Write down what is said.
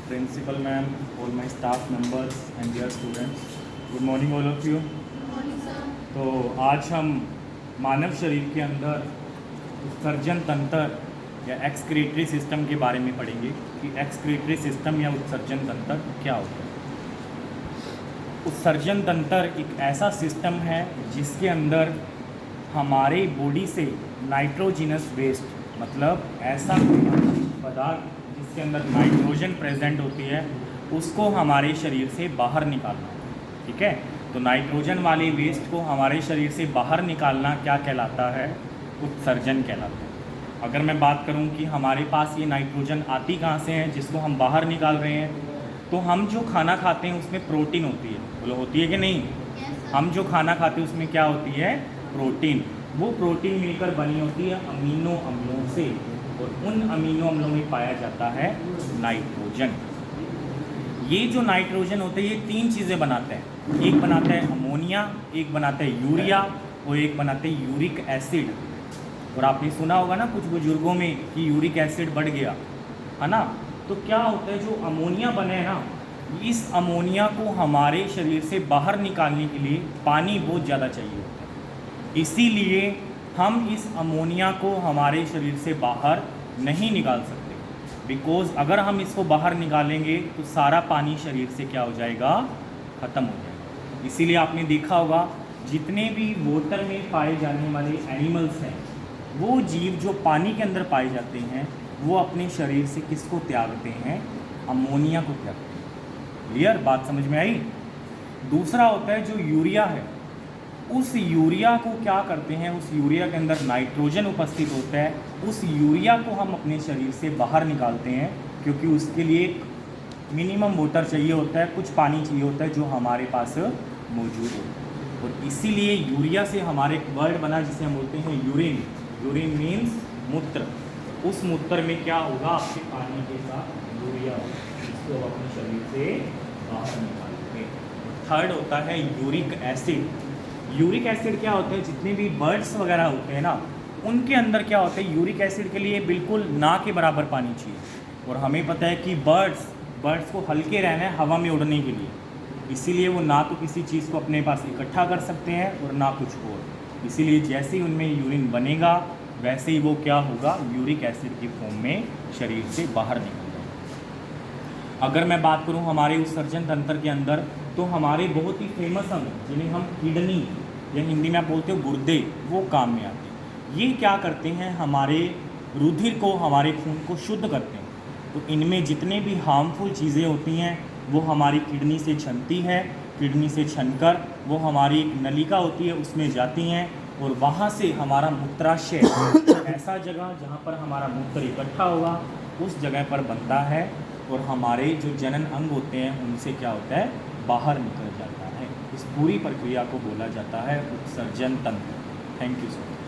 principal ma'am, all my staff members and dear students. Good morning all of you. तो आज हम मानव शरीर के अंदर उत्सर्जन तंत्र या एक्सक्रीटरी सिस्टम के बारे में पढ़ेंगे कि एक्सक्रीटरी सिस्टम या उत्सर्जन तंत्र क्या होता है। उत्सर्जन तंत्र एक ऐसा सिस्टम है जिसके अंदर हमारे बॉडी से नाइट्रोजिनस वेस्ट मतलब ऐसा पदार्थ जिसके अंदर नाइट्रोजन प्रेजेंट होती है उसको हमारे शरीर से बाहर निकालना। ठीक है, तो नाइट्रोजन वाले वेस्ट को हमारे शरीर से बाहर निकालना क्या कहलाता है? उत्सर्जन कहलाता है। अगर मैं बात करूं कि हमारे पास ये नाइट्रोजन आती कहाँ से है जिसको हम बाहर निकाल रहे हैं, तो हम जो खाना खाते हैं उसमें प्रोटीन होती है। बोलो होती है कि नहीं? हम जो खाना खाते हैं उसमें क्या होती है? प्रोटीन। वो प्रोटीन मिलकर बनी होती है अमीनो अम्लों से और उन अमीनो अम्लों में पाया जाता है नाइट्रोजन। ये जो नाइट्रोजन होते हैं ये तीन चीज़ें बनाते हैं। एक बनाता है अमोनिया, एक बनाता है यूरिया और एक बनाते हैं यूरिक एसिड। और आपने सुना होगा ना कुछ बुजुर्गों में कि यूरिक एसिड बढ़ गया है ना। तो क्या होता है, जो अमोनिया बने ना, इस अमोनिया को हमारे शरीर से बाहर निकालने के लिए पानी बहुत ज़्यादा चाहिए होता है। इसीलिए हम इस अमोनिया को हमारे शरीर से बाहर नहीं निकाल सकते, बिकॉज़ अगर हम इसको बाहर निकालेंगे तो सारा पानी शरीर से क्या हो जाएगा? ख़त्म हो जाएगा। इसीलिए आपने देखा होगा जितने भी वाटर में पाए जाने वाले एनिमल्स हैं, वो जीव जो पानी के अंदर पाए जाते हैं वो अपने शरीर से किसको त्यागते हैं? अमोनिया को त्यागते हैं। क्लियर बात समझ में आई? दूसरा होता है जो यूरिया है, उस यूरिया को क्या करते हैं, उस यूरिया के अंदर नाइट्रोजन उपस्थित होता है, उस यूरिया को हम अपने शरीर से बाहर निकालते हैं क्योंकि उसके लिए एक मिनिमम वाटर चाहिए होता है, कुछ पानी चाहिए होता है जो हमारे पास मौजूद होता है। और इसीलिए यूरिया से हमारे एक वर्ड बना जिसे हम बोलते हैं यूरिन। यूरिन मीन्स मूत्र। उस मूत्र में क्या होगा? आपके पानी के साथ यूरिया होगा, जिसको अपने शरीर से बाहर निकालेंगे। थर्ड होता है यूरिक एसिड। यूरिक एसिड क्या होता है? जितने भी बर्ड्स वगैरह होते हैं ना, उनके अंदर क्या होता है, यूरिक एसिड के लिए बिल्कुल ना के बराबर पानी चाहिए। और हमें पता है कि बर्ड्स को हल्के रहना है हवा में उड़ने के लिए, इसीलिए वो ना तो किसी चीज़ को अपने पास इकट्ठा कर सकते हैं और ना कुछ और। इसीलिए जैसे ही उनमें यूरिन बनेगा वैसे ही वो क्या होगा? यूरिक एसिड की फॉर्म में शरीर से बाहर निकल जाएगा। अगर मैं बात करूँ हमारे उत्सर्जन तंत्र के अंदर, तो हमारे बहुत ही फेमस अंग जिन्हें हम किडनी या हिंदी में आप बोलते हो गुर्दे, वो काम में आते हैं। ये क्या करते हैं? हमारे रुधिर को, हमारे खून को शुद्ध करते हैं। तो इनमें जितने भी हार्मफुल चीज़ें होती हैं वो हमारी किडनी से छनती है। किडनी से छनकर वो हमारी एक नलिका होती है उसमें जाती हैं और वहाँ से हमारा मूत्राशय ऐसा जगह जहाँ पर हमारा मूत्र इकट्ठा होगा उस जगह पर बनता है और हमारे जो जनन अंग होते हैं उनसे क्या होता है? बाहर निकल जाता है। इस पूरी प्रक्रिया को बोला जाता है उत्सर्जन तंत्र। Thank you so much.